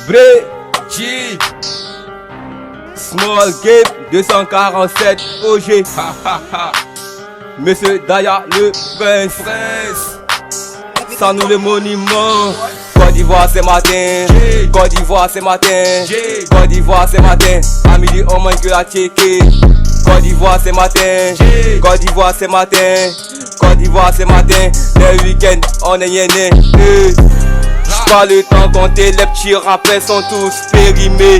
Bré, G, Small Game 247 OG. Monsieur Daya le Prince. Sans nous le monument. Côte d'Ivoire c'est matin. Côte d'Ivoire c'est matin. Côte d'Ivoire c'est matin. À midi on mange que la tchéké. Côte d'Ivoire c'est matin. Côte d'Ivoire c'est matin. Côte d'Ivoire c'est matin. Les week-ends on est yéné. Pas le temps compter, les petits rappels sont tous périmés.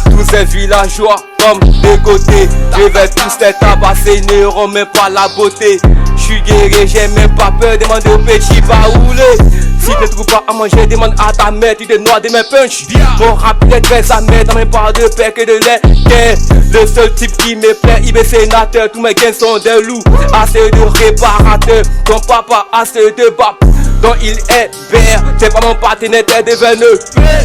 Tous ces villageois comme de côté. Je vais tous les tabasser, n'auront même pas la beauté. J'suis guéri, j'ai même pas peur, demande au petit pas rouler. Si tu trouves pas à manger, demande à ta mère, tu te noies de mes punch. Mon rap est très amer, dans mes parts de paix que de lait. Le seul type qui me plaît, il est sénateur, tous mes gains sont des loups. Assez de réparateurs, ton papa assez de bap. Donc il est vert, c'est pas mon partenaire, t'es devenu.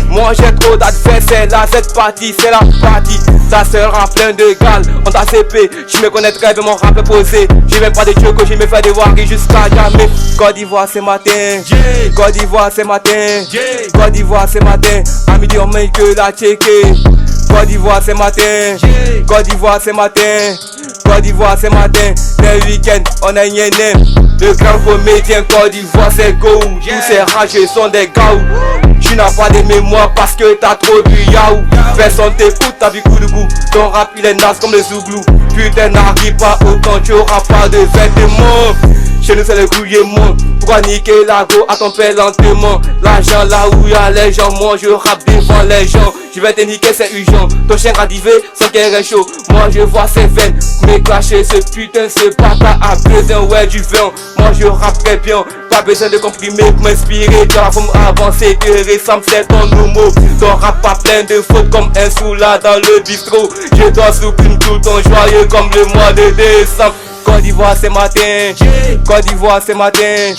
Moi j'ai trop d'adversaires, là cette partie c'est la partie. Ça sera plein de gales, on t'a CP. Je me connais très bien, mon rap est posé. J'ai même pas de choco, j'ai me fait des waris jusqu'à jamais. Côte d'Ivoire c'est matin, Côte d'Ivoire c'est matin, Côte d'Ivoire c'est matin. À midi on mange que la tchéké. Côte d'Ivoire c'est matin, Côte d'Ivoire c'est matin, Côte d'Ivoire c'est matin. Les week-ends on a yéné. Le grand comédien Côte d'Ivoire c'est go. Tous ces rageux sont des gaou. Tu n'as pas de mémoire parce que t'as trop bu yaou. Personne t'écoute, t'as vu coup de goût. Ton rap il est naze comme le zouglou. Putain n'arrive pas autant, tu auras pas de vêtements. Chez nous c'est le gouillement. Pourquoi niquer la go à ton père lentement? L'argent là où y'a les gens, moi je rappe devant les gens. Je vais te niquer c'est urgent. Ton chien radivé, son cœur est chaud. Moi je vois ses veines m'éclacher. Ce putain ce bâtard a besoin ouais du vin. Moi je rappe très bien. Pas besoin de comprimer pour m'inspirer. Dans la forme avancée que ressemble c'est ton homo. Ton rap pas plein de fautes comme un soula dans le bistrot. Je dois souprime tout ton joyeux comme le mois de décembre. Côte d'Ivoire c'est matin, Côte d'Ivoire c'est matin,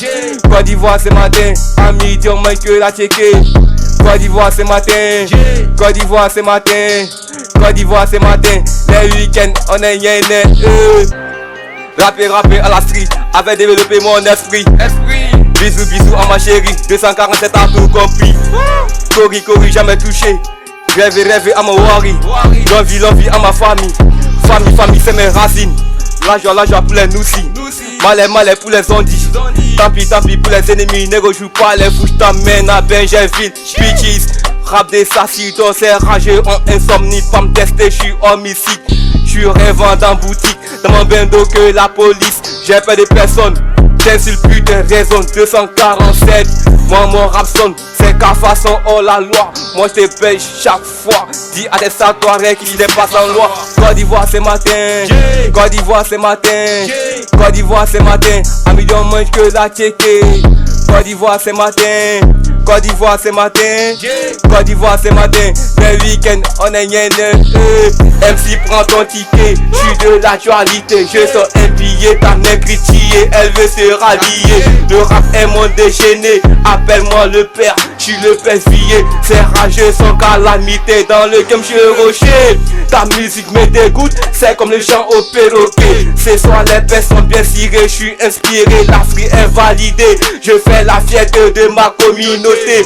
Côte d'Ivoire c'est matin. À midi on mange que la tchéké. Côte d'Ivoire c'est matin, Côte d'Ivoire c'est matin, Côte d'Ivoire c'est matin. Les week-ends on est yéné. Rapper à la street, avait développé mon esprit. Bisous bisous à ma chérie, 247 a tout compris. Cori jamais touché. Rêver à mon worry. L'envie à ma famille. Famille c'est mes racines. La joie pour les noussis. Malais pour les zondis. Tant pis pour les ennemis. Négo joue pas les fous, j't'amène à Benjerville. Bitches, rap des sacidons, c'est rageux en insomnie. Pas me tester, j'suis homicide. J'suis rêvant dans boutique. Dans mon bendo que la police. J'ai peur de personne. T'insulte plus de raison. 247. Moi mon rap sonne. C'est qu'à façon oh la loi. Moi je te paye chaque fois. Dis à tes satoirés qu'il dépasse en loi. Côte d'Ivoire c'est matin, Côte d'Ivoire c'est matin, Côte d'Ivoire c'est matin. À midi on mange que la tchéké. Côte d'Ivoire c'est matin, Côte d'Ivoire c'est matin, Côte d'Ivoire c'est matin. Les week-ends on est yéné. MC prends ton ticket. J'suis de l'actualité. Je sors un billet. Ta mère critiquée, elle veut se rallier. Le rap est mon déjeuner. Appelle-moi le père. J'suis le père vieux. Ces rageux sont calamité. Dans le game j'suis le rocher. Ta musique me dégoûte. C'est comme le chant au perroquet. Ce soir les pères sont bien cirés. J'suis inspiré. L'Afrique est validée. Je fais la fierté de ma communauté.